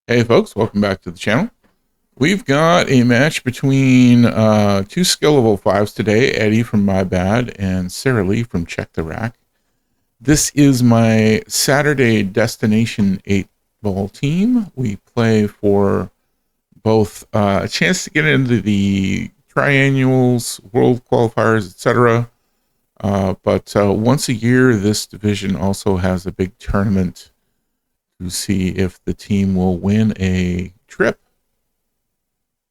Hey folks, welcome back to the channel. We've got a match between two skill level 5s today, Eddie from My Bad and Saralee from Check the Rack. This is my Saturday Destination 8 ball team. We play for both a chance to get into the triannuals, World Qualifiers, etc. But once a year, this division also has a big tournament to see if the team will win a trip.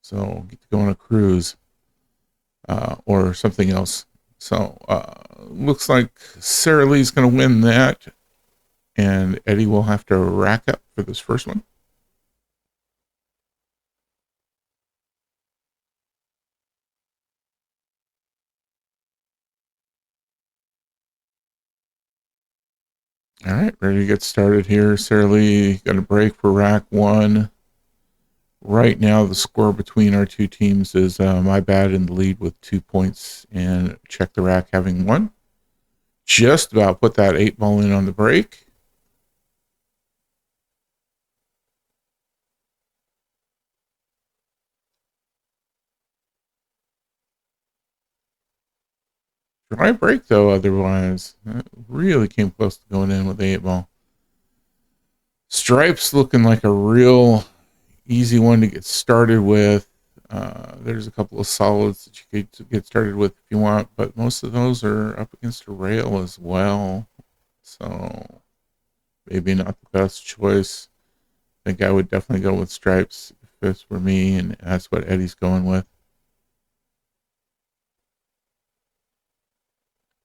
So get to go on a cruise or something else. So looks like Saralee going to win that, and Eddie will have to rack up for this first one. All right, ready to get started here. Saralee got a break for rack one. Right now, the score between our two teams is My Bad in the lead with 2 points and Check the Rack having one. Just about put that 8 ball in on the break. Dry break though, otherwise. That really came close to going in with the 8 ball. Stripes looking like a real easy one to get started with. There's a couple of solids that you could get started with if you want, but most of those are up against a rail as well. So maybe not the best choice. I think I would definitely go with stripes if this were me, and that's what Eddie's going with.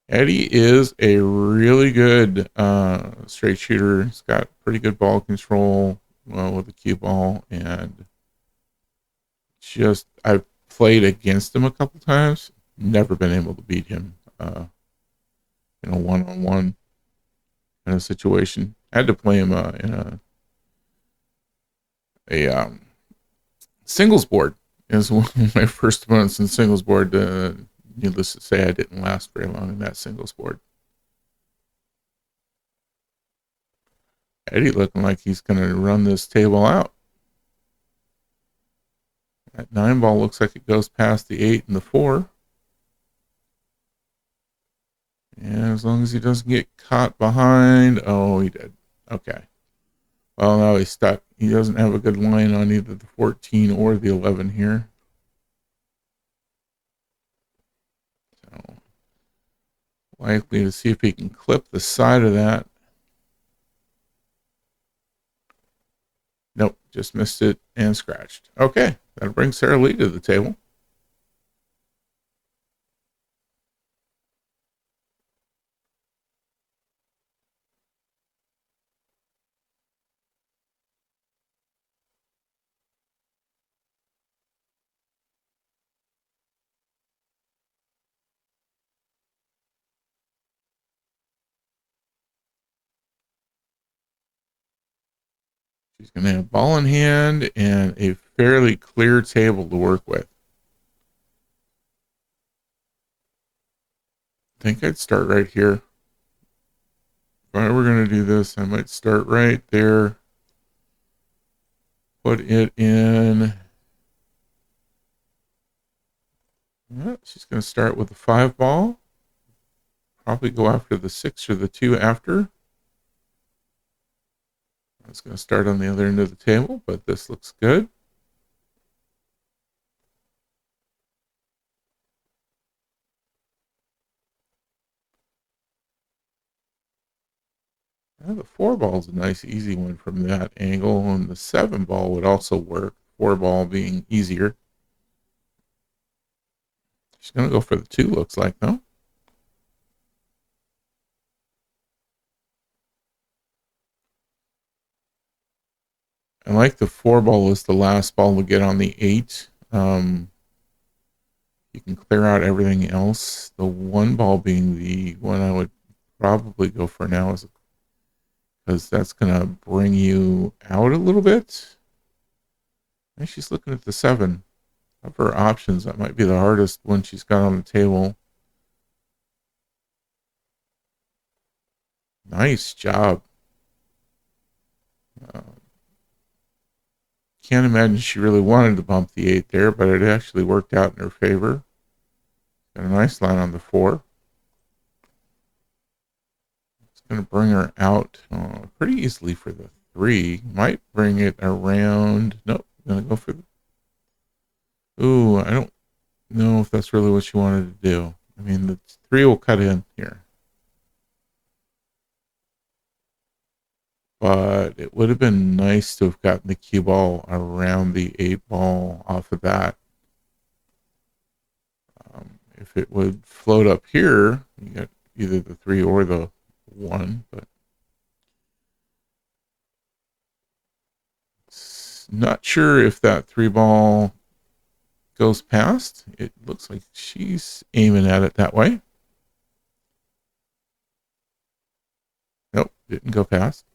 Eddie is a really good straight shooter. He's got pretty good ball control with the cue ball, and just I've played against him a couple times. Never been able to beat him. One on one in a situation. I had to play him in a singles board. It was one of my first opponents in singles board. Needless to say, I didn't last very long in that singles board. Eddie looking like he's going to run this table out. That 9 ball looks like it goes past the 8 and the 4. And as long as he doesn't get caught behind. Oh, he did. Okay. Well, now he's stuck. He doesn't have a good line on either the 14 or the 11 here. So likely to see if he can clip the side of that. Nope, just missed it and scratched. Okay, that'll bring Saralee to the table. She's going to have ball in hand and a fairly clear table to work with. I think I'd start right here. If I were going to do this, I might start right there. Put it in. Yeah, she's going to start with the 5 ball. Probably go after the 6 or the 2 after. I was going to start on the other end of the table, but this looks good. The 4 ball is a nice, easy one from that angle, and the 7 ball would also work. 4 ball being easier. She's going to go for the 2, looks like, though. I like the 4 ball is the last ball to get on the 8. You can clear out everything else. The 1 ball being the one I would probably go for now, is because that's going to bring you out a little bit. And she's looking at the 7. Of her options, that might be the hardest one she's got on the table. Nice job. can't imagine she really wanted to bump the 8 there, but it actually worked out in her favor. Got a nice line on the 4. It's going to bring her out pretty easily for the 3. Might bring it around. Nope, going to go for the... Ooh, I don't know if that's really what she wanted to do. I mean, the 3 will cut in here. But it would have been nice to have gotten the cue ball around the 8 ball off of that. If it would float up here, you got either the 3 or the 1, but not sure if that 3 ball goes past. It looks like she's aiming at it that way. Nope, didn't go past.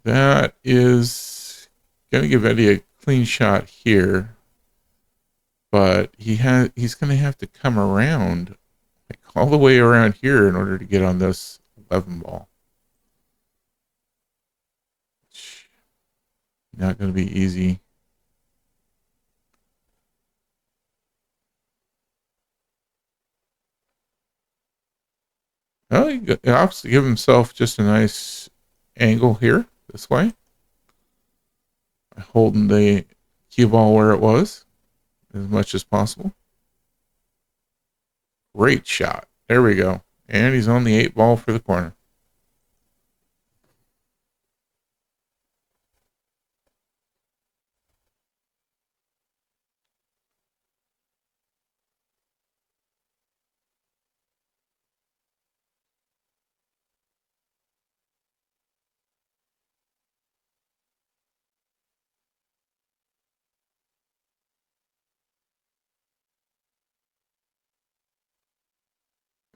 That is going to give Eddie a clean shot here, but he's going to have to come around, like all the way around here in order to get on this 11 ball. Not going to be easy. Well, he opts to give himself just a nice angle here, this way. Holding the cue ball where it was as much as possible. Great shot. There we go. And he's on the 8 ball for the corner.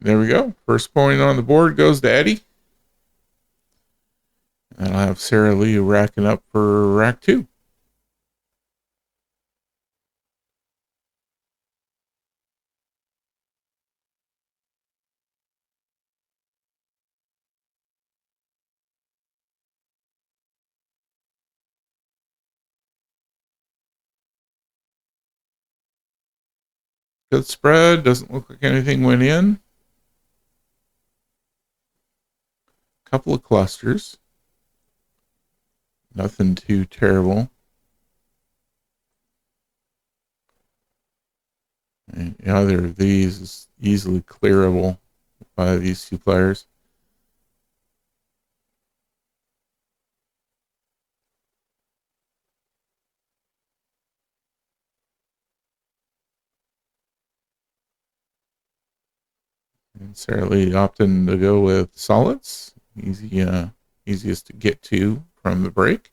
There we go. First point on the board goes to Eddie. And I'll have Saralee racking up for rack 2. Good spread. Doesn't look like anything went in. Couple of clusters. Nothing too terrible. And either of these is easily clearable by these 2 players. And Saralee opting to go with solids. Easiest to get to from the break.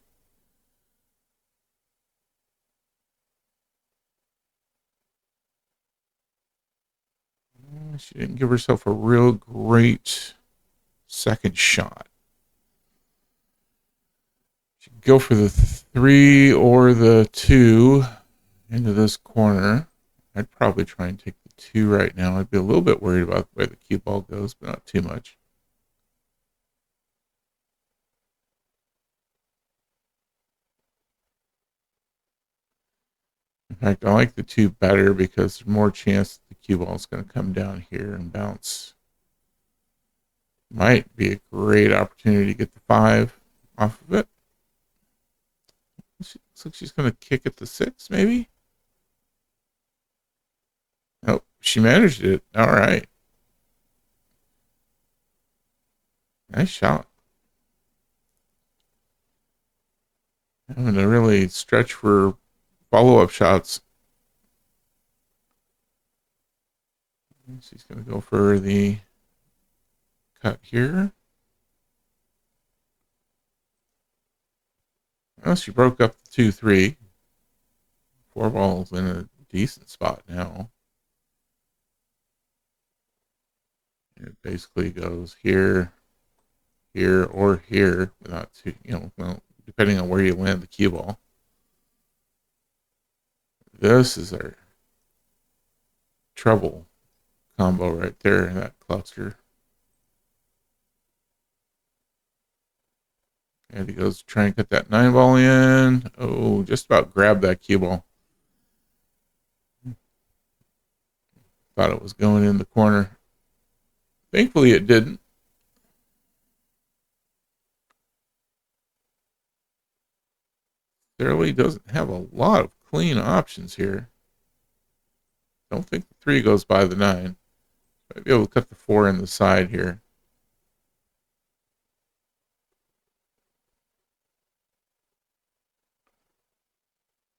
She didn't give herself a real great second shot. She could go for the 3 or the 2 into this corner. I'd probably try and take the 2 right now. I'd be a little bit worried about the way the cue ball goes, but not too much. In fact, I like the 2 better because there's more chance the cue ball is going to come down here and bounce. Might be a great opportunity to get the 5 off of it. Looks like she's going to kick it to 6, maybe? Oh, she managed it. All right. Nice shot. Having to really stretch for follow-up shots. She's going to go for the cut here. Well, she broke up the 2-3. 4 balls in a decent spot now. It basically goes here, here, or here, without too, well, depending on where you land the cue ball. This is our trouble combo right there, that cluster. And he goes to try and get that 9 ball in. Oh, just about grabbed that cue ball. Thought it was going in the corner. Thankfully, it didn't. Saralee doesn't have a lot of clean options here. Don't think the 3 goes by the 9. Might be able to cut the 4 in the side here.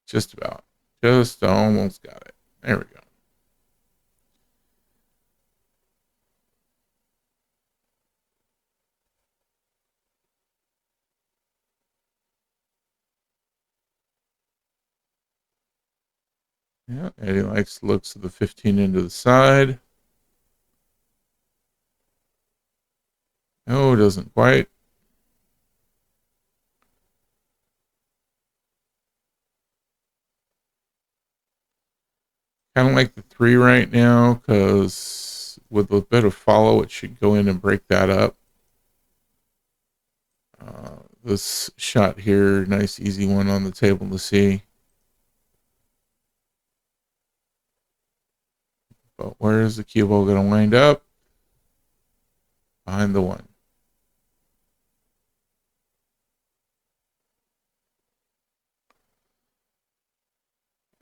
Just about. Just almost got it. There we go. Yeah, Eddie likes looks of the 15 into the side. No, doesn't quite. Kind of like the 3 right now, because with a bit of follow, it should go in and break that up. This shot here, nice easy one on the table to see. But where is the cue ball going to wind up? Behind the 1.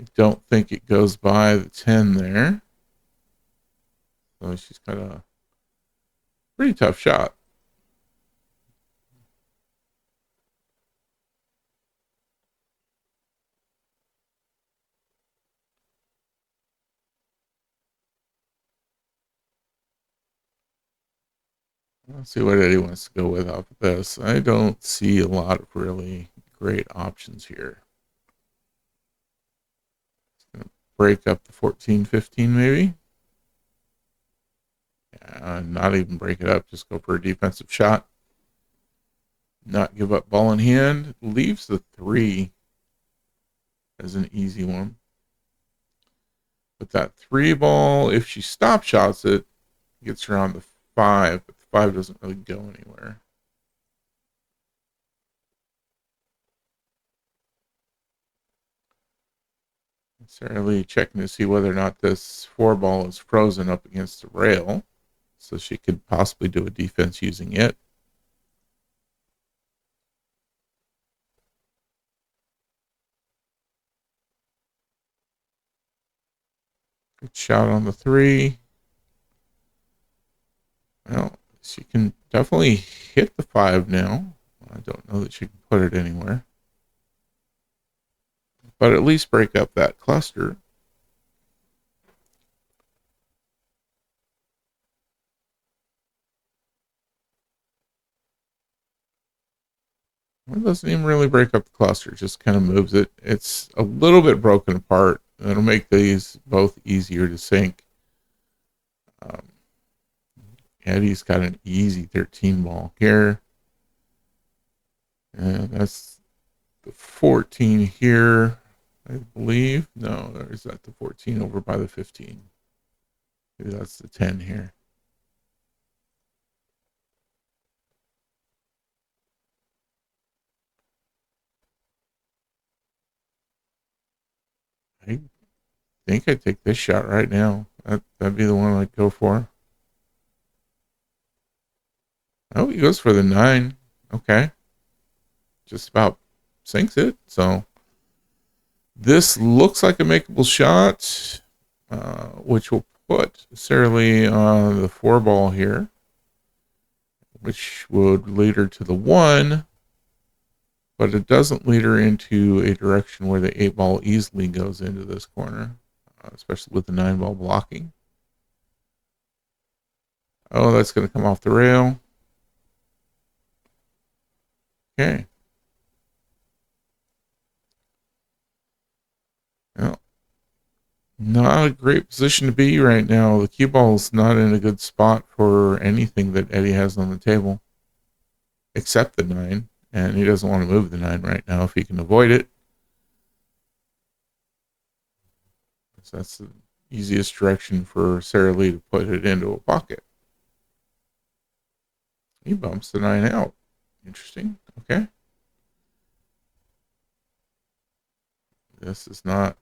I don't think it goes by the 10 there. So she's got a pretty tough shot. Let's see what Eddie wants to go with off of this. I don't see a lot of really great options here. It's going to break up the 14-15 maybe. Yeah, not even break it up. Just go for a defensive shot. Not give up ball in hand. Leaves the 3 as an easy one. But that 3 ball, if she stop shots it, gets her on the 5, but the 5 doesn't really go anywhere. Saralee checking to see whether or not this 4 ball is frozen up against the rail, so she could possibly do a defense using it. Good shot on the 3. Well, she can definitely hit the 5 now. I don't know that she can put it anywhere. But at least break up that cluster. It doesn't even really break up the cluster, it just kind of moves it. It's a little bit broken apart. It'll make these both easier to sink. Eddie's got an easy 13 ball here. And that's the 14 here, I believe. No, there's that the 14 over by the 15. Maybe that's the 10 here. I think I'd take this shot right now. That'd be the one I'd go for. Oh, he goes for the 9. Okay. Just about sinks it. So this looks like a makeable shot, which will put Saralee on the 4 ball here, which would lead her to the 1, but it doesn't lead her into a direction where the 8 ball easily goes into this corner, especially with the 9 ball blocking. Oh, that's going to come off the rail. Okay. Well, not a great position to be right now. The cue ball's not in a good spot for anything that Eddie has on the table, except the 9, and he doesn't want to move the 9 right now if he can avoid it. So that's the easiest direction for Saralee to put it into a pocket. He bumps the 9 out. Interesting. Okay. This is not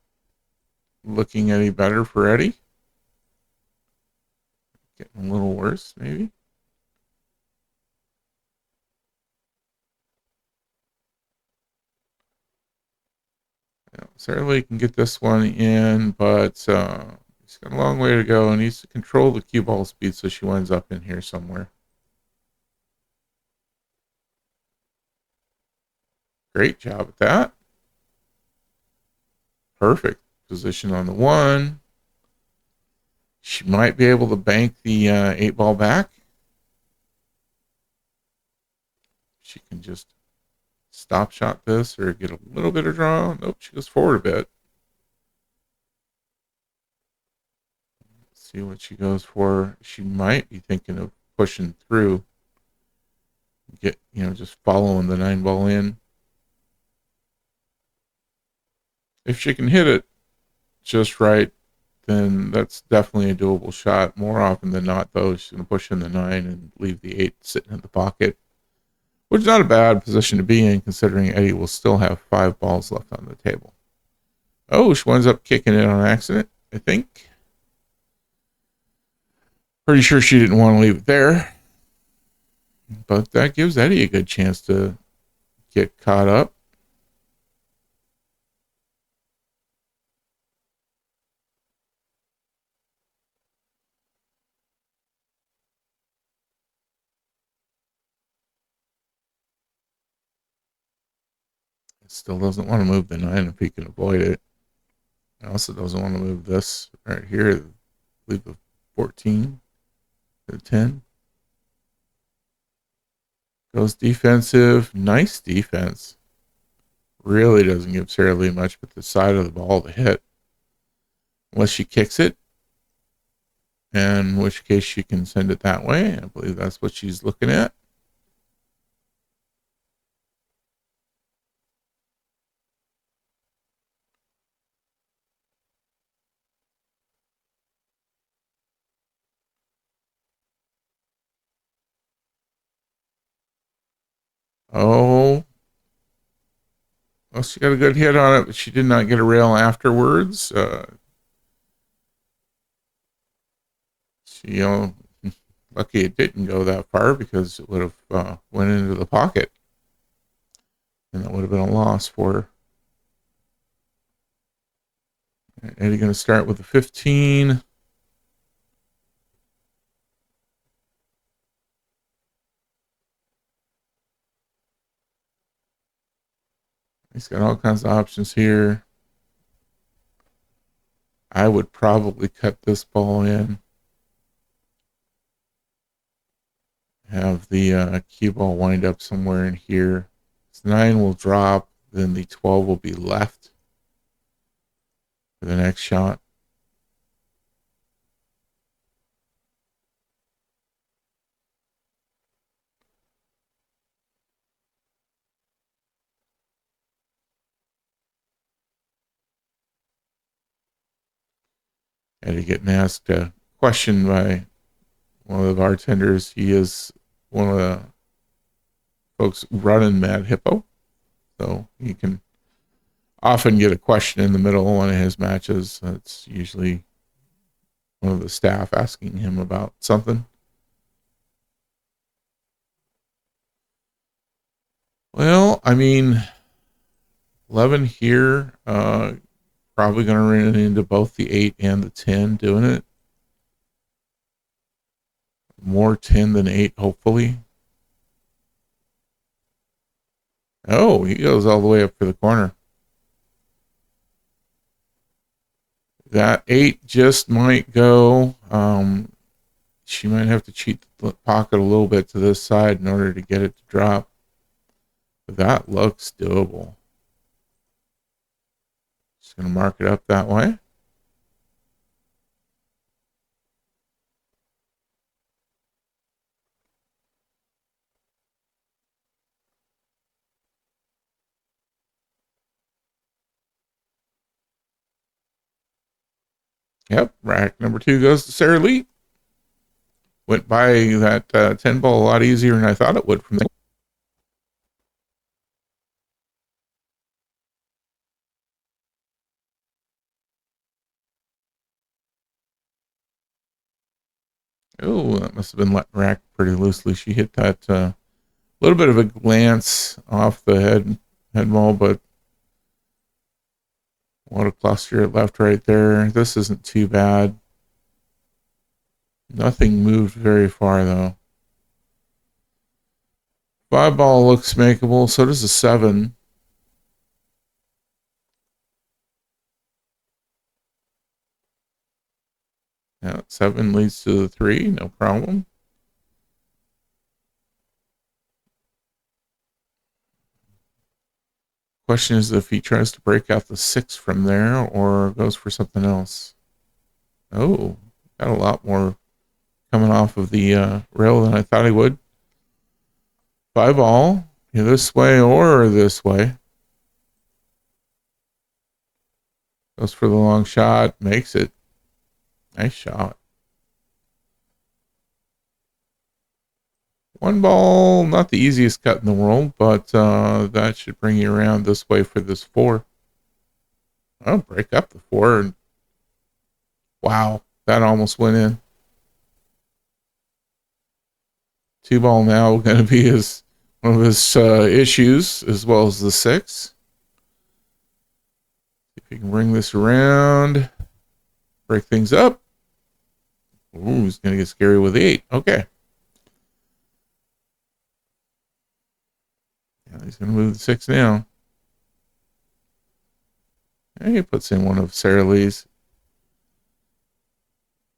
looking any better for Eddie. Getting a little worse, maybe. Yeah, Saralee can get this one in, but he's got a long way to go and needs to control the cue ball speed so she winds up in here somewhere. Great job at that. Perfect position on the one. She might be able to bank the 8-ball back. She can just stop shot this or get a little bit of draw. Nope, she goes forward a bit. See what she goes for. She might be thinking of pushing through. Get, just following the 9-ball in. If she can hit it just right, then that's definitely a doable shot. More often than not, though, she's going to push in the 9 and leave the 8 sitting in the pocket, which is not a bad position to be in, considering Eddie will still have 5 balls left on the table. Oh, she winds up kicking it on accident, I think. Pretty sure she didn't want to leave it there, but that gives Eddie a good chance to get caught up. Still doesn't want to move the 9 if he can avoid it. Also doesn't want to move this right here. Leave the 14 to 10. Goes defensive. Nice defense. Really doesn't give Saralee much but the side of the ball to hit. Unless she kicks it. In which case she can send it that way. I believe that's what she's looking at. Oh, well, she got a good hit on it, but she did not get a rail afterwards. She, lucky it didn't go that far because it would have went into the pocket, and that would have been a loss for her. Eddie going to start with the 15. He's got all kinds of options here. I would probably cut this ball in. Have the cue ball wind up somewhere in here. This 9 will drop, then the 12 will be left for the next shot. Eddie getting asked a question by one of the bartenders. He is one of the folks running Mad Hippo, so he can often get a question in the middle of one of his matches. That's usually one of the staff asking him about something. Well, I mean, 11 here, probably going to run into both the 8 and the 10 doing it. More 10 than 8, hopefully. Oh, he goes all the way up for the corner. That 8 just might go. She might have to cheat the pocket a little bit to this side in order to get it to drop. But that looks doable. Just going to mark it up that way. Yep, rack number 2 goes to Saralee. Went by that 10 ball a lot easier than I thought it would from there. Oh, that must have been racked pretty loosely. She hit that little bit of a glance off the head ball, but what a cluster it left right there. This isn't too bad. Nothing moved very far though. 5 ball looks makeable. So does a 7. Yeah, 7 leads to the 3. No problem. Question is if he tries to break out the 6 from there or goes for something else. Oh, got a lot more coming off of the rail than I thought he would. 5 ball. This way or this way. Goes for the long shot. Makes it. Nice shot. 1 ball. Not the easiest cut in the world, but that should bring you around this way for this 4. Oh, break up the 4. Wow. That almost went in. 2 ball now going to be one of his issues, as well as the 6. If you can bring this around, break things up. Ooh, he's going to get scary with the 8. Okay. Yeah, he's going to move the 6 now. And he puts in one of Saralee's.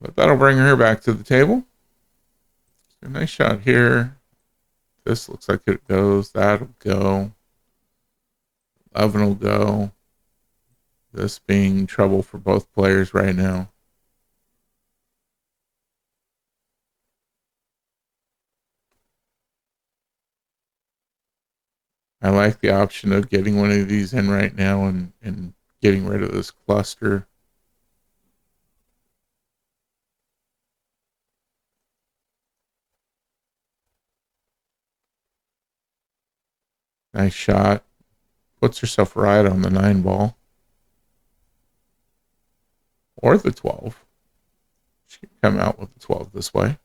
But that'll bring her back to the table. A nice shot here. This looks like it goes. That'll go. 11 will go. This being trouble for both players right now. I like the option of getting one of these in right now and getting rid of this cluster. Nice shot. Puts herself right on the 9 ball. Or the 12. She can come out with the 12 this way.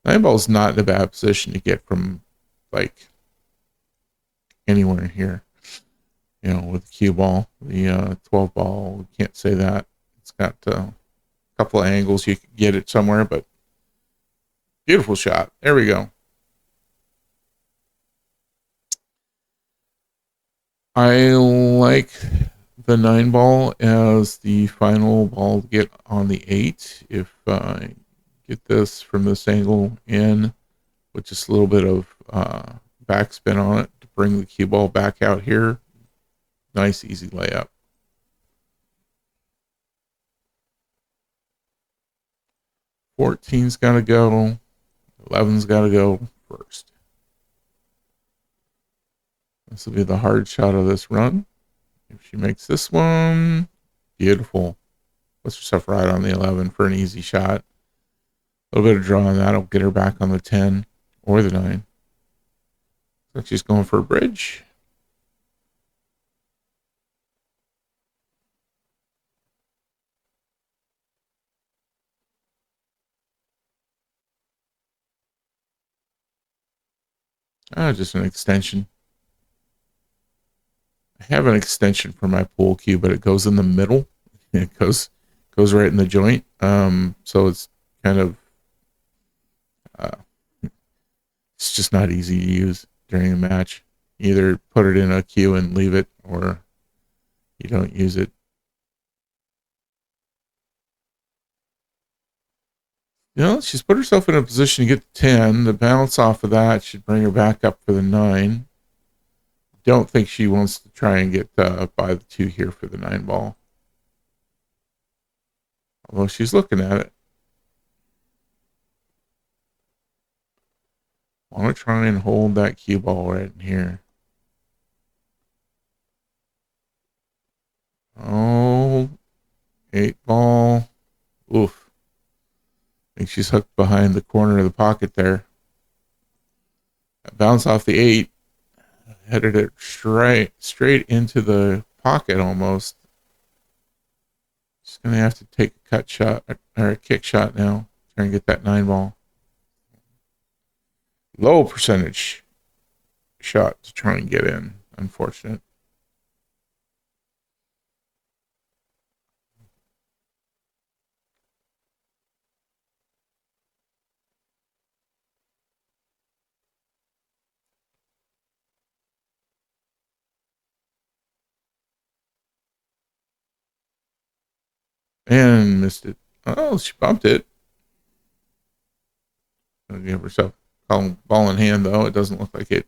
9 ball's not in a bad position to get from like anywhere here. With the cue ball, the 12 ball, we can't say that. It's got a couple of angles you could get it somewhere, but beautiful shot. There we go. I like the 9 ball as the final ball to get on the 8. If I get this from this angle in with just a little bit of backspin on it to bring the cue ball back out here, nice easy layup. 14's got to go. 11's got to go first. This will be the hard shot of this run. If she makes this one, beautiful. Puts herself right on the 11 for an easy shot. A little bit of draw on that'll get her back on the 10 or the 9. So she's going for a bridge. Just an extension. I have an extension for my pool cue, but it goes in the middle. It goes right in the joint. So it's kind of it's just not easy to use during a match. Either put it in a queue and leave it, or you don't use it. She's put herself in a position to get the 10. The bounce off of that should bring her back up for the 9. Don't think she wants to try and get by the 2 here for the 9 ball. Although she's looking at it. I want to try and hold that cue ball right in here. Oh, 8 ball. Oof. I think she's hooked behind the corner of the pocket there. Bounce off the 8. Headed it straight into the pocket almost. Just gonna have to take a cut shot or a kick shot now. Try and get that 9 ball. Low percentage shot to try and get in. Unfortunate. And missed it. Oh, she bumped it. I'll give herself ball in hand, though. It doesn't look like it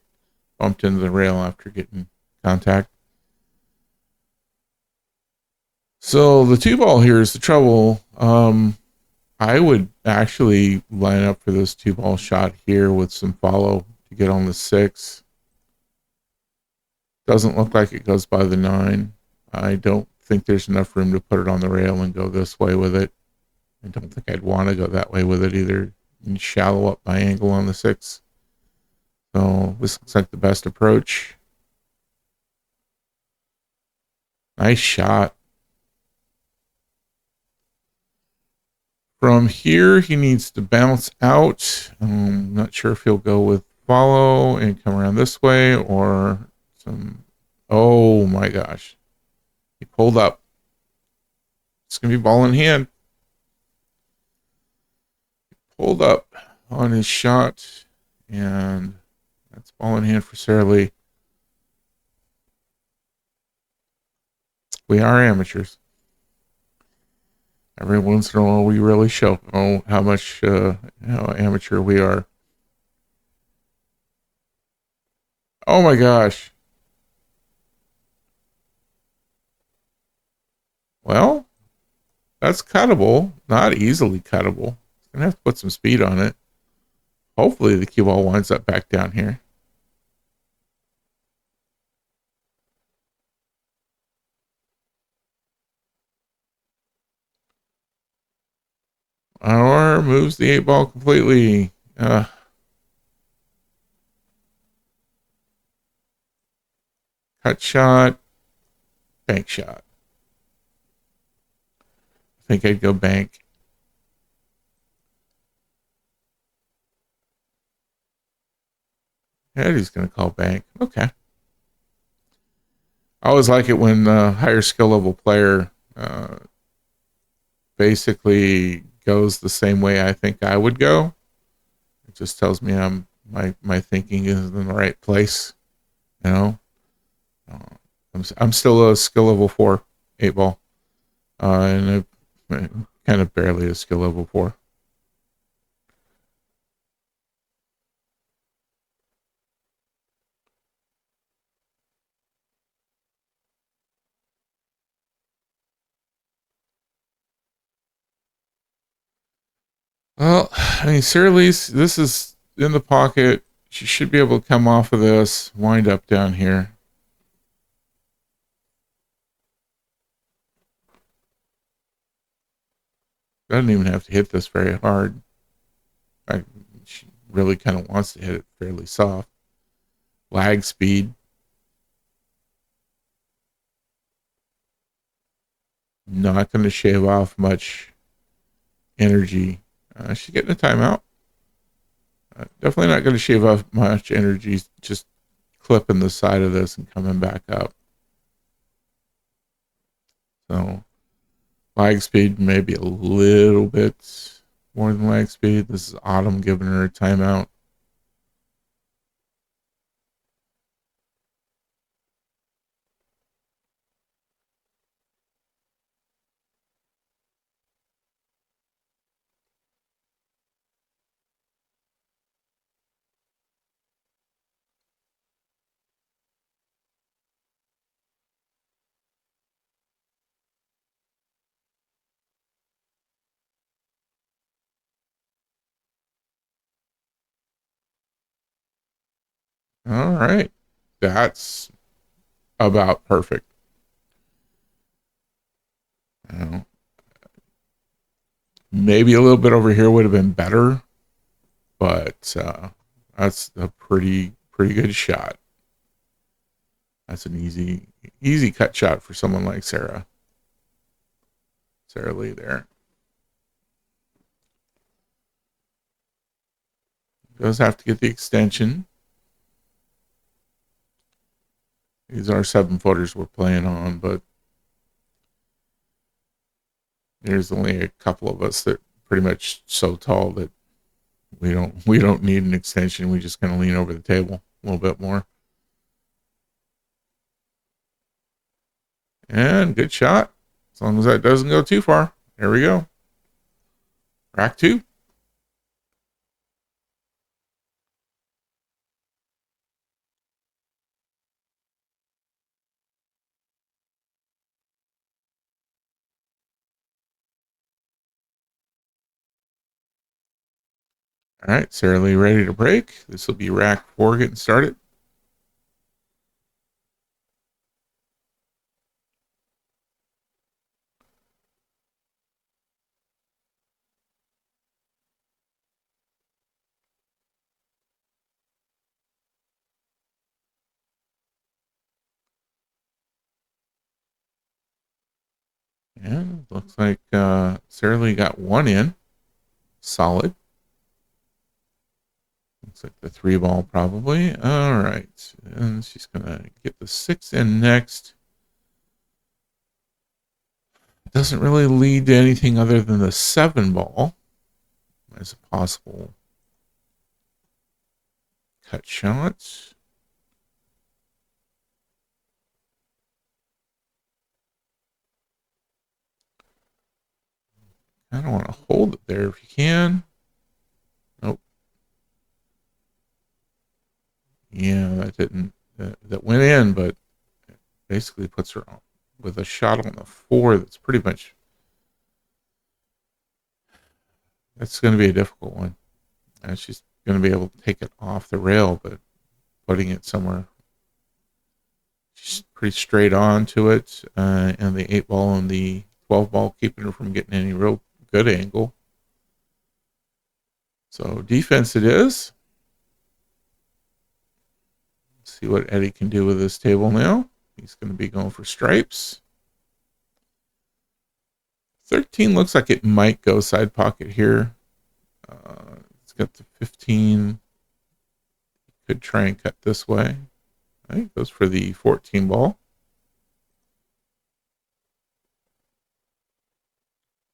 bumped into the rail after getting contact. So the 2 ball here is the trouble. I would actually line up for this 2 ball shot here with some follow to get on the 6. Doesn't look like it goes by the 9. I don't think there's enough room to put it on the rail and go this way with it. I don't think I'd want to go that way with it either. And shallow up my angle on the 6. So this looks like the best approach. Nice shot. From here, he needs to bounce out. I'm not sure if he'll go with follow and come around this way or some. Oh my gosh. He pulled up. It's going to be ball in hand. Pulled up on his shot, and that's ball in hand for Saralee. We are amateurs. Every once in a while, we really show how much how amateur we are. Oh my gosh. Well, that's cuttable. Not easily cuttable. It's going to have to put some speed on it. Hopefully the cue ball winds up back down here. Or moves the 8 ball completely. Cut shot. Bank shot. I think I'd go bank. Eddie's going to call bank. Okay. I always like it when a higher skill level player basically goes the same way I think I would go. It just tells me my thinking is in the right place. You know, I'm still a skill level 4 8 ball, and kind of barely a skill level 4. Well, I mean, Saralee's, this is in the pocket. She should be able to come off of this, wind up down here. Doesn't even have to hit this very hard. She really kind of wants to hit it fairly soft. Lag speed. Not going to shave off much energy. She's getting a timeout. Definitely not going to shave off much energy. Just clipping the side of this and coming back up. So lag speed maybe a little bit more than lag speed. This is Autumn giving her a timeout. All right. That's about perfect. Maybe a little bit over here would have been better, but that's a pretty good shot. That's an easy cut shot for someone like Sarah. Saralee there. Does have to get the extension. These are 7-footers we're playing on, but there's only a couple of us that pretty much so tall that we don't need an extension. We just kind of lean over the table a little bit more. And good shot. As long as that doesn't go too far. There we go. Rack 2. All right, Saralee ready to break. This will be rack 4 getting started. And looks like Saralee got 1 in. Solid. Looks like the 3 ball probably. All right. And she's going to get the 6 in next. Doesn't really lead to anything other than the 7 ball as a possible cut shot. I don't want to hold it there if you can. Nope. Yeah, that didn't. That went in, but basically puts her on with a shot on the 4 that's pretty much. That's going to be a difficult one. And she's going to be able to take it off the rail, but putting it somewhere. She's pretty straight on to it, and the 8 ball and the 12 ball keeping her from getting any real good angle. So defense it is. Let's see what Eddie can do with this table now. He's going to be going for stripes. 13 looks like it might go side pocket here. It's got the 15. Could try and cut this way. I think it goes for the 14 ball.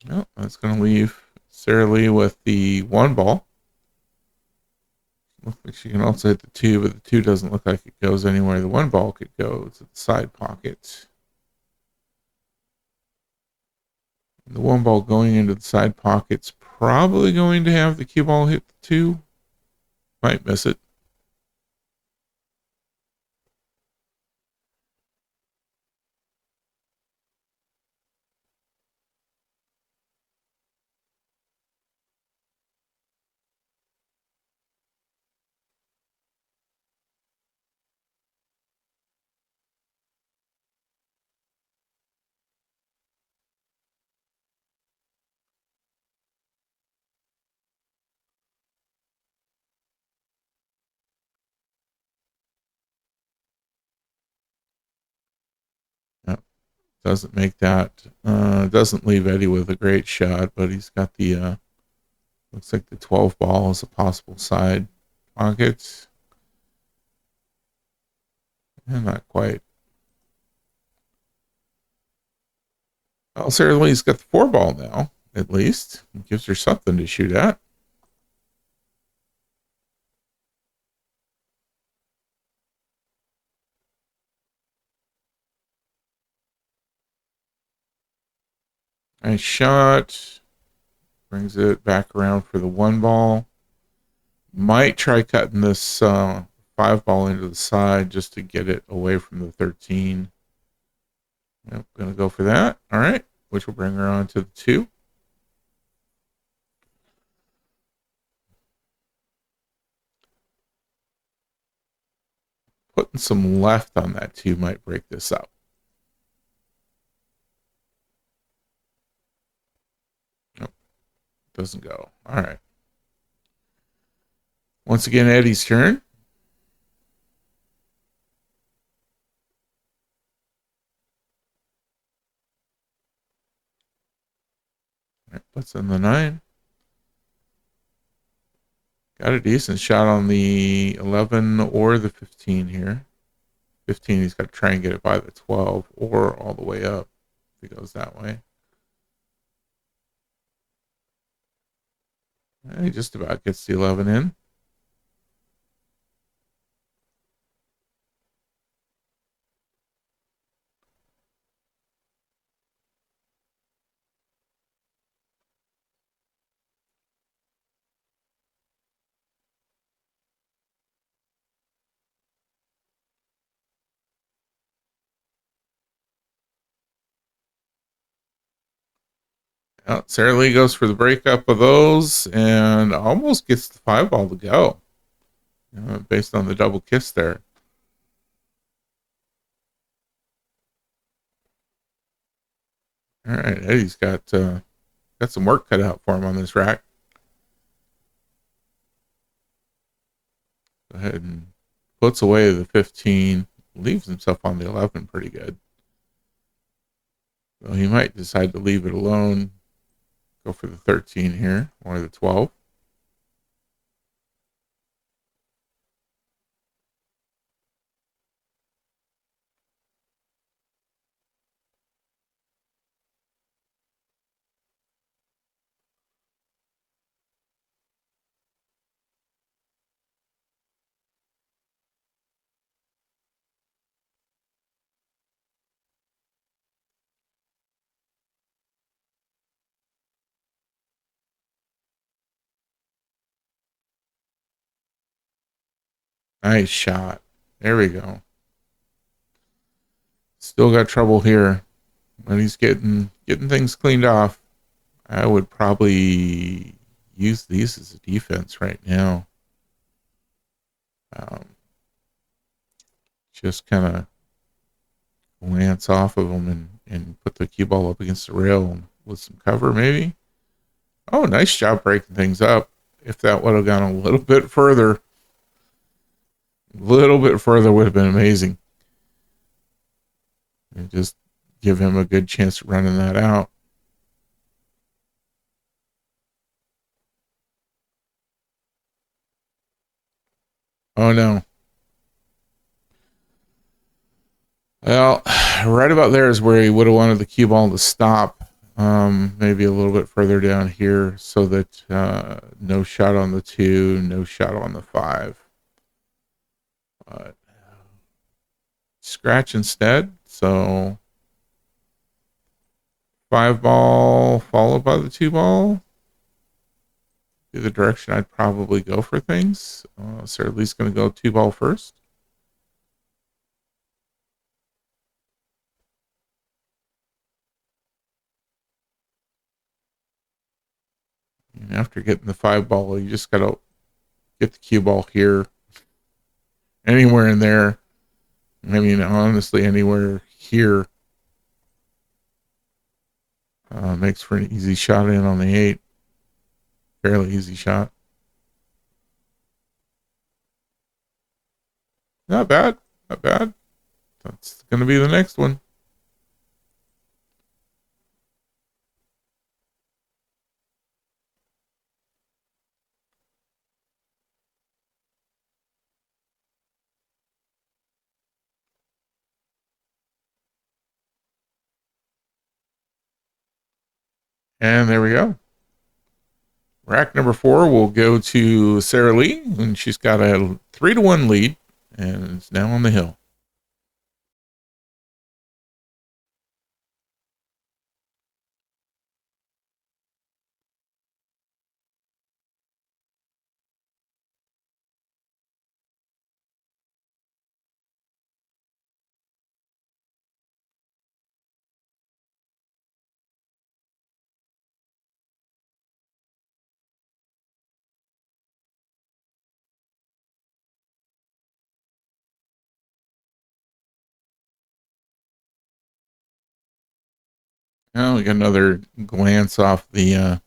No, that's going to leave Saralee with the 1 ball. Looks like she can also hit the 2, but the 2 doesn't look like it goes anywhere. The 1 ball could go to the side pocket. The 1 ball going into the side pocket's probably going to have the cue ball hit the 2. Might miss it. Yep. Doesn't make that. Doesn't leave Eddie with a great shot, but he's got the looks like the 12 ball is a possible side pocket. And not quite. Well, Saralee got the 4 ball now, at least. It gives her something to shoot at. Nice shot. Brings it back around for the 1 ball. Might try cutting this 5 ball into the side just to get it away from the 13. Yep, going to go for that. All right, which will bring her on to the 2. Putting some left on that 2 might break this up. Nope, doesn't go. All right. Once again, Eddie's turn. Puts in the 9. Got a decent shot on the 11 or the 15 here. 15, he's got to try and get it by the 12 or all the way up if he goes that way. He just about gets the 11 in. Saralee goes for the breakup of those and almost gets the 5 ball to go, based on the double kiss there. All right, Eddie's got some work cut out for him on this rack. Go ahead and puts away the 15, leaves himself on the 11 pretty good. So he might decide to leave it alone, go for the 13 here, or the 12. Nice shot. There we go. Still got trouble here, but he's getting things cleaned off. I would probably use these as a defense right now. Just kind of glance off of them and put the cue ball up against the rail with some cover, maybe. Oh, nice job breaking things up. If that would have gone a little bit further would have been amazing. And just give him a good chance of running that out. Oh, no. Well, right about there is where he would have wanted the cue ball to stop. Maybe a little bit further down here so that no shot on the 2, no shot on the 5. But scratch instead. So 5 ball followed by the 2 ball. Be the direction I'd probably go for things. So at least going to go 2 ball first. And after getting the 5 ball, you just got to get the cue ball here. Anywhere in there. I mean, honestly, anywhere here makes for an easy shot in on the 8. Fairly easy shot. Not bad. Not bad. That's going to be the next one. And there we go. Rack number 4 will go to Saralee, and she's got a 3-1 lead, and it's now on the hill. Now we got another glance off the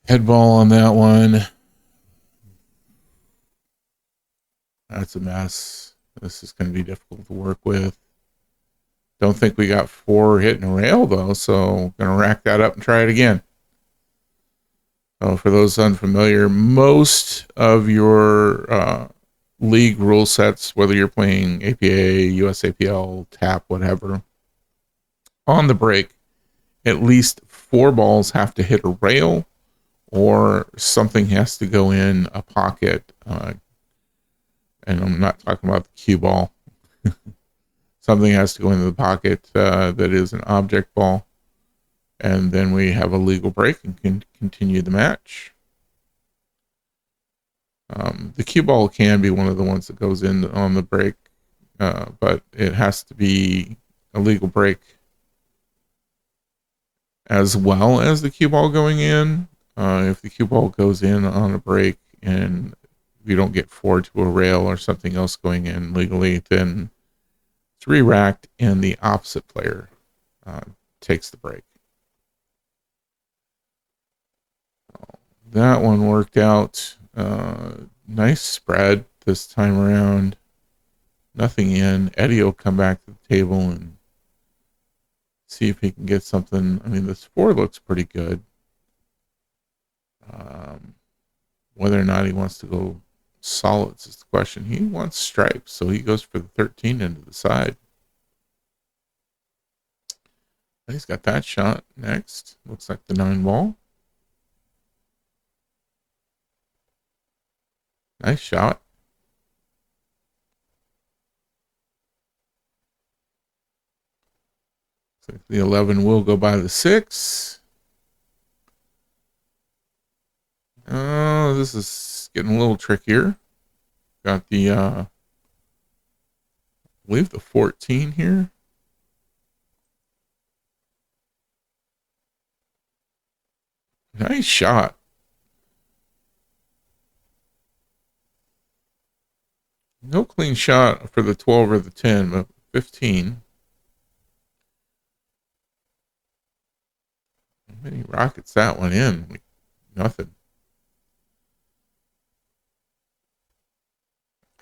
head ball on that one. That's a mess. This is going to be difficult to work with. Don't think we got 4 hitting a rail though, so gonna rack that up and try it again. So for those unfamiliar, most of your league rule sets, whether you're playing APA, USAPL, TAP, whatever, on the break, at least 4 balls have to hit a rail or something has to go in a pocket. And I'm not talking about the cue ball. Something has to go into the pocket that is an object ball. And then we have a legal break and can continue the match. The cue ball can be one of the ones that goes in on the break, but it has to be a legal break as well as the cue ball going in. If the cue ball goes in on a break and we don't get 4 to a rail or something else going in legally, then it's re-racked and the opposite player takes the break. That one worked out. Nice spread this time around. Nothing in. Eddie will come back to the table and see if he can get something. I mean, this 4 looks pretty good. Whether or not he wants to go solids is the question. He wants stripes, so he goes for the 13 into the side. He's got that shot next. Looks like the 9 ball. Nice shot. Looks like the 11 will go by the 6. Oh, this is getting a little trickier. Got the, I believe the 14 here. Nice shot. No clean shot for the 12 or the 10, but 15. How many rockets that one in? Like nothing.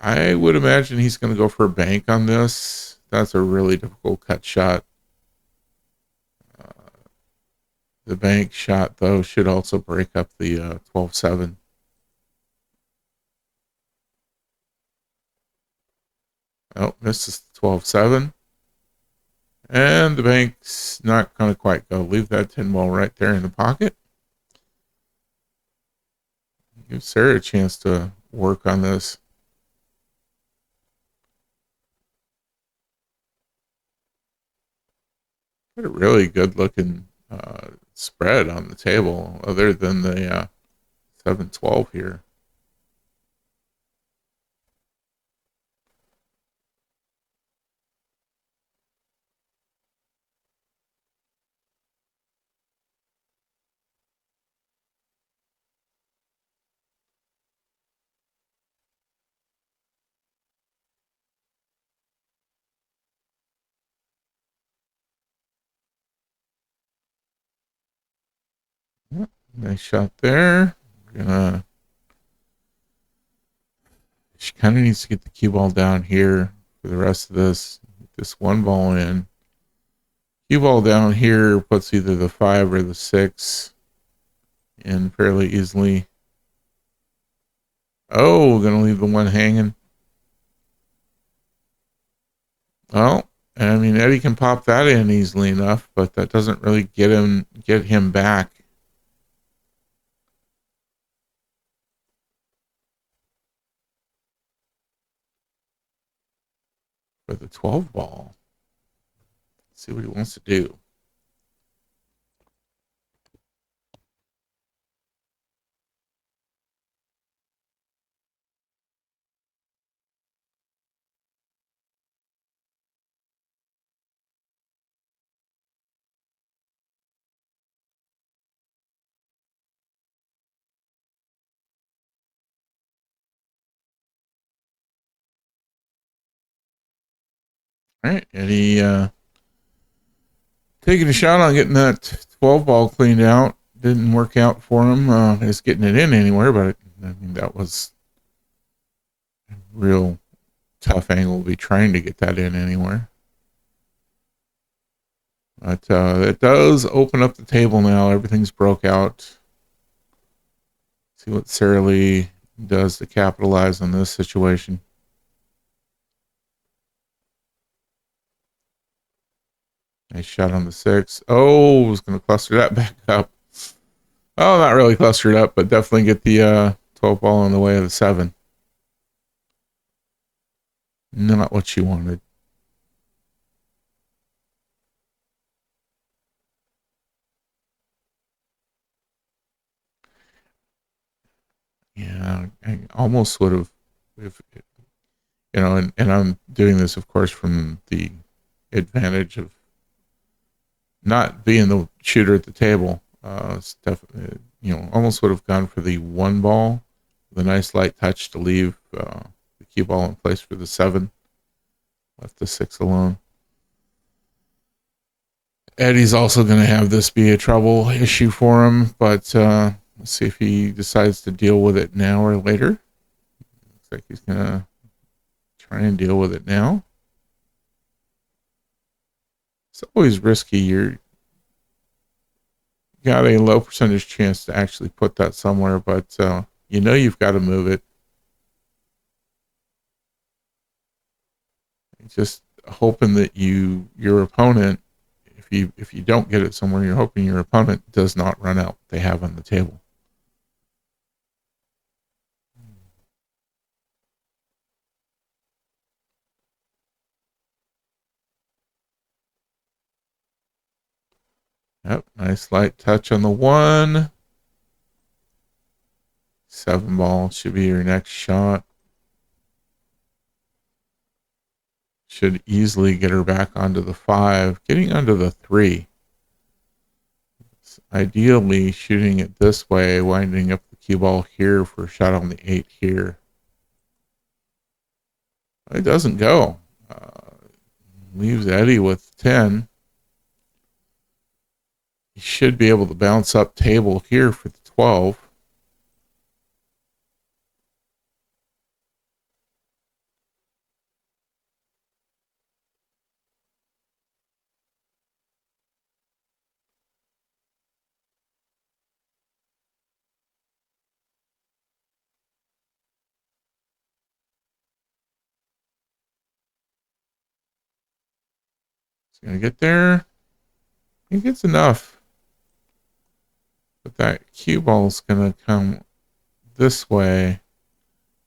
I would imagine he's going to go for a bank on this. That's a really difficult cut shot. The bank shot, though, should also break up the 12-7. Oh, misses the 12-7. And the bank's not going to quite go. Leave that 10 ball right there in the pocket. Give Sarah a chance to work on this. Got a really good looking spread on the table, other than the 7-12 here. Yep, nice shot there. She kind of needs to get the cue ball down here for the rest of this. Get this 1 ball in. Cue ball down here puts either the 5 or the 6 in fairly easily. Oh, we're gonna leave the 1 hanging. Well, I mean, Eddie can pop that in easily enough, but that doesn't really get him back. For the 12 ball. Let's see what he wants to do. All right, Eddie taking a shot on getting that 12 ball cleaned out. Didn't work out for him. Is getting it in anywhere, but I mean, that was a real tough angle to be trying to get that in anywhere. But it does open up the table now. Everything's broke out. See what Saralee does to capitalize on this situation. Nice shot on the 6. Oh, was going to cluster that back up. Oh, not really clustered up, but definitely get the 12 ball in the way of the 7. Not what she wanted. Yeah, I almost would have, if you know, and I'm doing this, of course, from the advantage of not being the shooter at the table. Almost would have gone for the 1 ball, the nice light touch to leave the cue ball in place for the 7. Left the 6 alone. Eddie's also going to have this be a trouble issue for him, but let's see if he decides to deal with it now or later. Looks like he's going to try and deal with it now. It's always risky. You're got a low percentage chance to actually put that somewhere, but you've got to move it. Just hoping that your opponent, if you don't get it somewhere, you're hoping your opponent does not run out what they have on the table. Yep, nice light touch on the 1. 7 ball should be your next shot. Should easily get her back onto the 5. Getting onto the 3. Ideally shooting it this way, winding up the cue ball here for a shot on the 8 here. It doesn't go. Leaves Eddie with 10. He should be able to bounce up table here for the 12. He's going to get there. He gets enough. But that cue ball is going to come this way.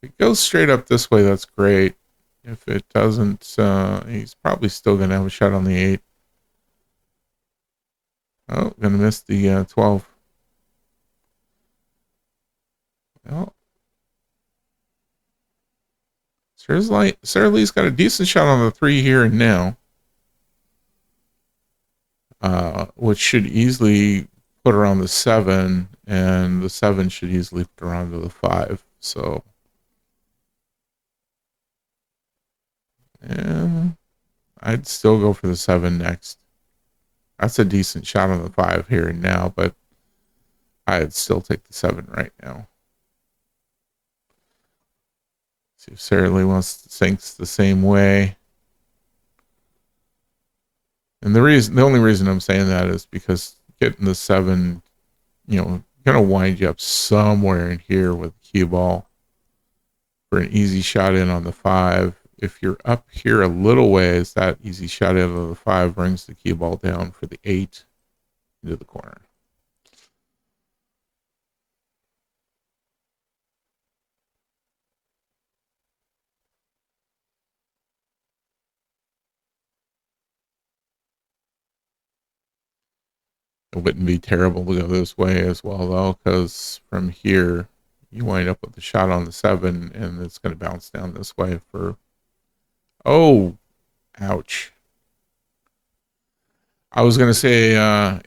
If it goes straight up this way, that's great. If it doesn't, he's probably still going to have a shot on the 8. Oh, going to miss the 12. Well, Saralee's got a decent shot on the 3 here and now, which should easily put her on the 7, and the 7 should easily put her onto the 5. So, I'd still go for the 7 next. That's a decent shot on the 5 here and now, but I'd still take the 7 right now. See if Saralee wants to thinks the same way. And the only reason I'm saying that is because getting the 7, gonna wind you up somewhere in here with the cue ball for an easy shot in on the 5. If you're up here a little ways, that easy shot in on the 5 brings the cue ball down for the 8 into the corner. It wouldn't be terrible to go this way as well, though, because from here you wind up with the shot on the 7, and it's going to bounce down this way for. Oh, ouch. I was going to say,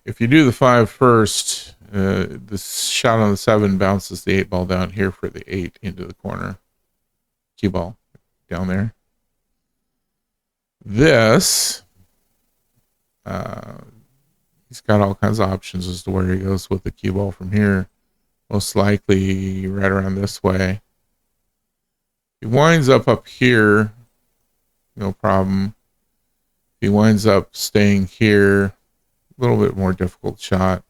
if you do the 5 first, the shot on the 7 bounces the 8 ball down here for the 8 into the corner. Cue ball down there. This, he's got all kinds of options as to where he goes with the cue ball from here. Most likely right around this way. He winds up here, no problem. He winds up staying here. A little bit more difficult shot.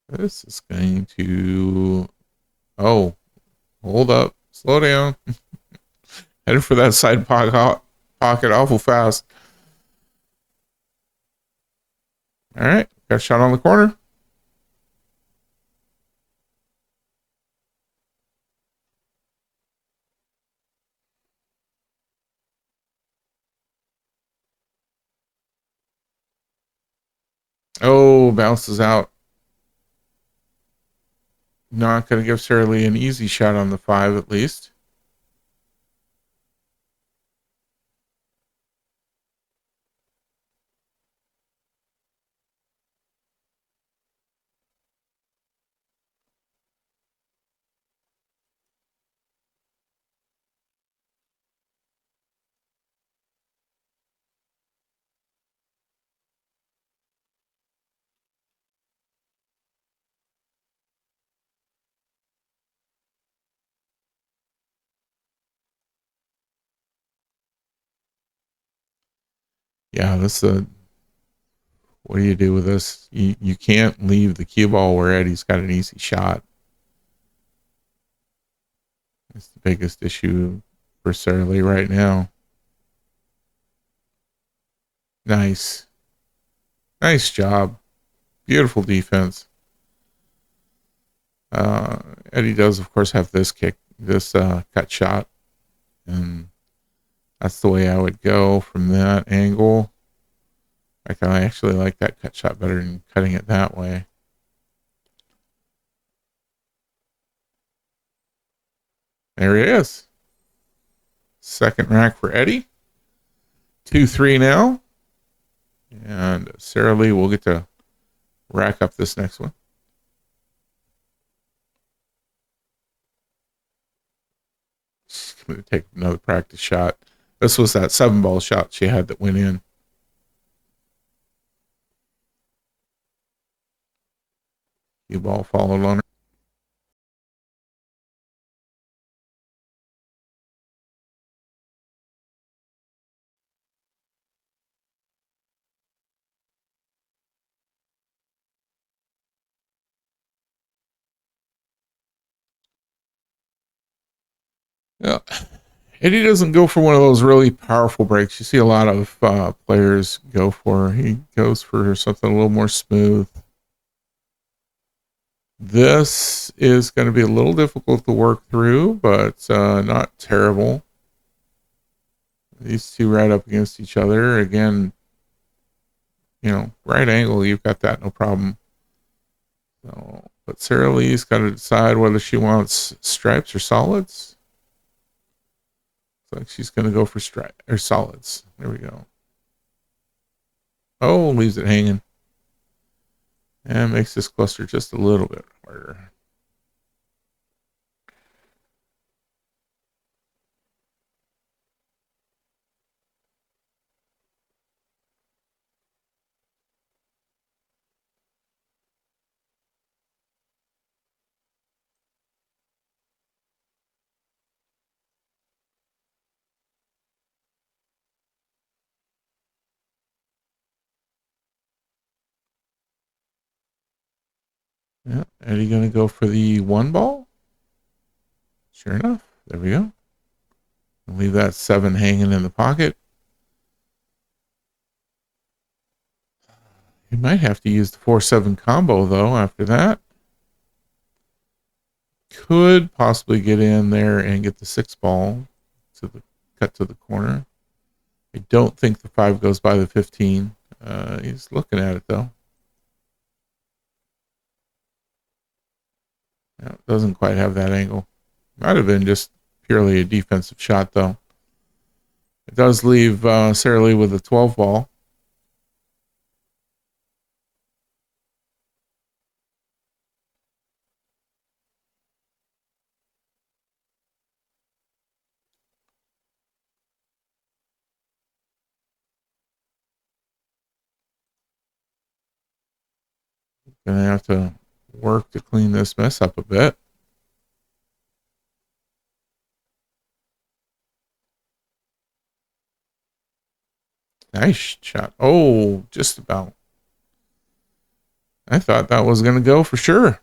This is going to... Oh, hold up. Slow down. Headed for that side pocket awful fast. All right. Got a shot on the corner. Oh, bounces out. Not going to give Saralee an easy shot on the 5 at least. Yeah, this what do you do with this? You can't leave the cue ball where Eddie's got an easy shot. It's the biggest issue for Saralee right now. Nice. Nice job. Beautiful defense. Eddie does, of course, have this cut shot. And that's the way I would go from that angle. I actually like that cut shot better than cutting it that way. There he is. Second rack for Eddie. 2-3 now. And Saralee will get to rack up this next one. She's going to take another practice shot. This was that 7-ball shot she had that went in. Cue ball followed on her. Yeah. Eddie doesn't go for one of those really powerful breaks you see a lot of players go for. He goes for something a little more smooth. This is going to be a little difficult to work through, but not terrible. These two right up against each other. Again, right angle, you've got that, no problem. So, but Saralee's got to decide whether she wants stripes or solids. Looks like she's going to go for stripe or solids. There we go. Oh, leaves it hanging. And makes this cluster just a little bit harder. Yeah, Eddie going to go for the 1-ball. Sure enough, there we go. Leave that 7 hanging in the pocket. You might have to use the 4-7 combo, though, after that. Could possibly get in there and get the 6-ball to the cut to the corner. I don't think the 5 goes by the 15. He's looking at it, though. Yeah, it doesn't quite have that angle. Might have been just purely a defensive shot, though. It does leave Saralee with a 12-ball. Gonna have to work to clean this mess up a bit. Nice shot. Oh, just about. I thought that was going to go for sure.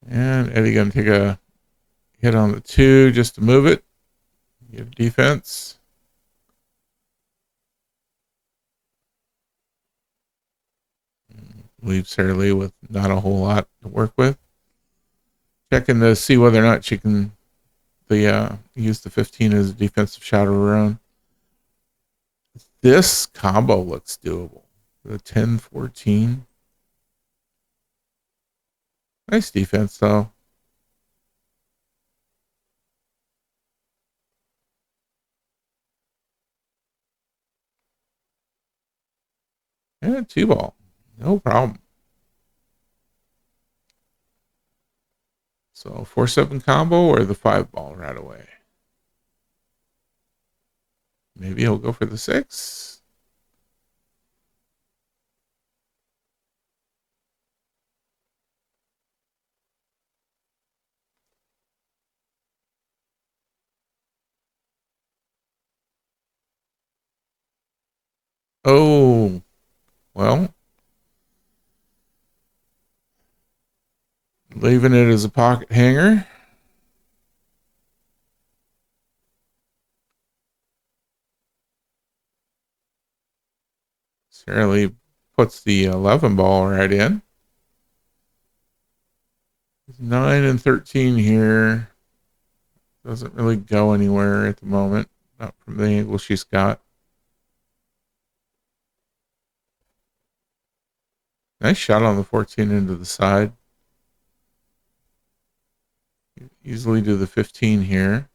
And Eddie going to take a hit on the 2 just to move it. Get defense. Leave Saralee with not a whole lot to work with. Checking to see whether or not she can use the 15 as a defensive shot of her own. This combo looks doable. The 10-14. Nice defense, though. And 2-ball. No problem. So 4-7 combo or the 5-ball right away. Maybe he'll go for the 6. Oh, well, leaving it as a pocket hanger. Saralee puts the 11 ball right in. 9 and 13 here. Doesn't really go anywhere at the moment. Not from the angle she's got. Nice shot on the 14 into the side. Easily do the 15 here.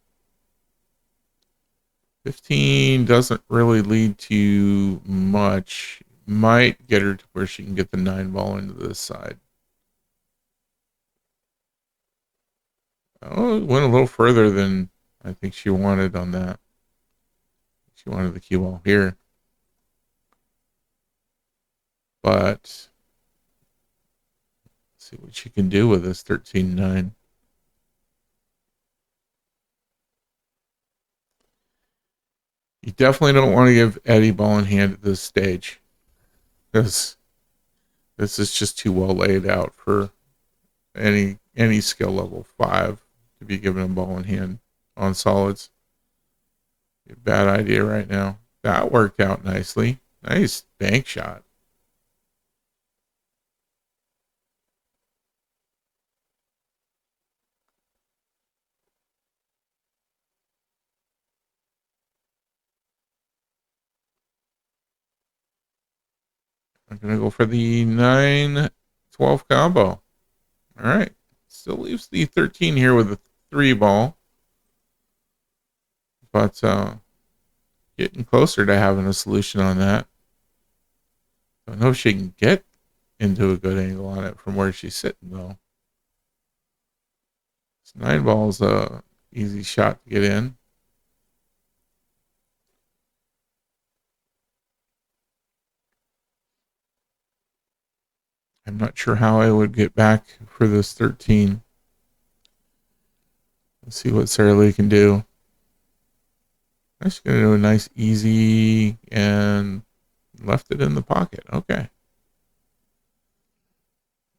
15 doesn't really lead to much. Might get her to where she can get the 9 ball into this side. Oh, it went a little further than I think she wanted on that. She wanted the cue ball here. But let's see what she can do with this 13-9. You definitely don't want to give Eddie ball in hand at this stage, because this is just too well laid out for any skill level 5 to be given a ball in hand on solids. Bad idea right now. That worked out nicely. Nice bank shot. I'm going to go for the 9-12 combo. All right. Still leaves the 13 here with a 3 ball. But getting closer to having a solution on that. Don't know if she can get into a good angle on it from where she's sitting, though. This 9 ball's a easy shot to get in. I'm not sure how I would get back for this 13. Let's see what Saralee can do. I'm just going to do a nice easy and left it in the pocket. Okay.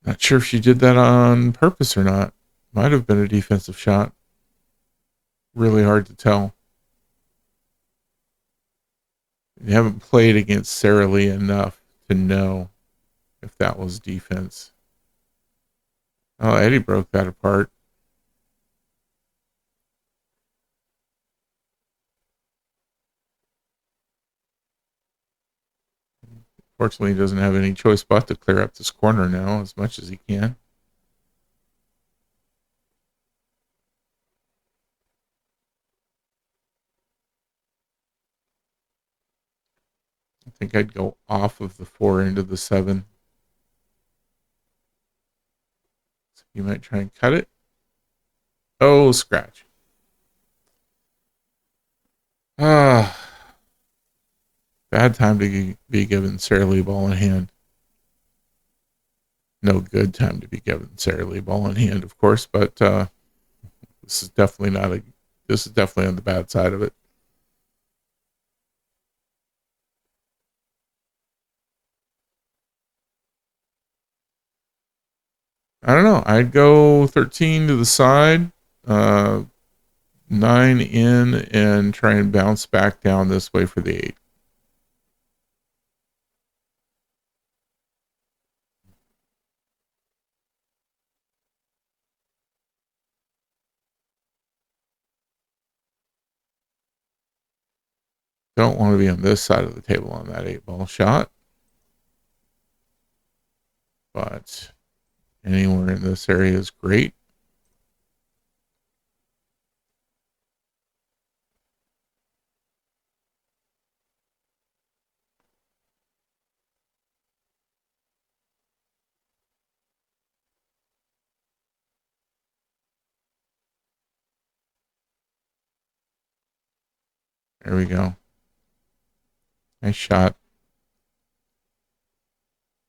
Not sure if she did that on purpose or not. Might have been a defensive shot. Really hard to tell. You haven't played against Saralee enough to know if that was defense. Oh, Eddie broke that apart. Fortunately, he doesn't have any choice but to clear up this corner now as much as he can. I think I'd go off of the 4 into the 7. So you might try and cut it. Oh, scratch. Ah, bad time to be given Saralee ball in hand. No good time to be given Saralee ball in hand, of course, but this is definitely not this is definitely on the bad side of it. I don't know. I'd go 13 to the side, 9 in, and try and bounce back down this way for the 8. Don't want to be on this side of the table on that 8-ball shot. But anywhere in this area is great. There we go. Nice shot.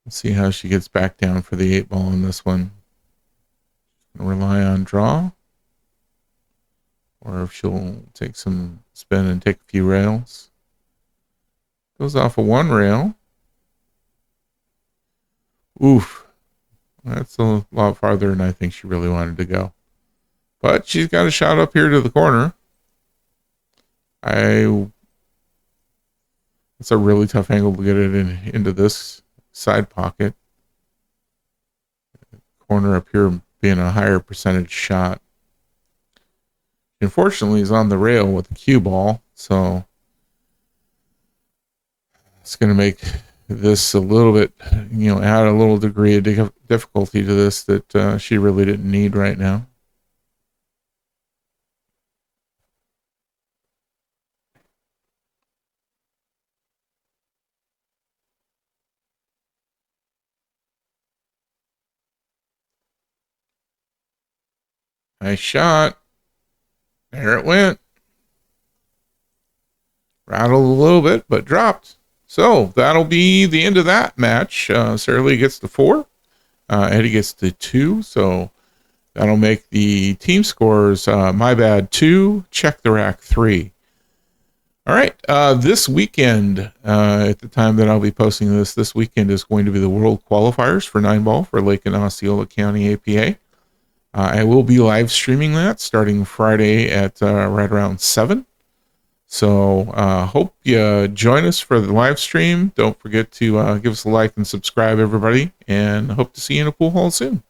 Let's see how she gets back down for the 8-ball on this one. Rely on draw, or if she'll take some spin and take a few rails. Goes off of 1 rail. Oof. That's a lot farther than I think she really wanted to go. But she's got a shot up here to the corner. It's a really tough angle to get it into this side pocket. Corner up here being a higher percentage shot. Unfortunately, he's on the rail with the cue ball, so it's going to make this a little bit, add a little degree of difficulty to this that she really didn't need right now. Nice shot. There it went. Rattled a little bit, but dropped. So that'll be the end of that match. Saralee gets the 4. Eddie gets the 2. So that'll make the team scores, my bad, 2, check the rack 3. All right. This weekend, at the time that I'll be posting this weekend is going to be the World Qualifiers for 9-ball for Lake and Osceola County APA. I will be live streaming that starting Friday at right around 7. So hope you join us for the live stream. Don't forget to give us a like and subscribe, everybody, and hope to see you in a pool hall soon.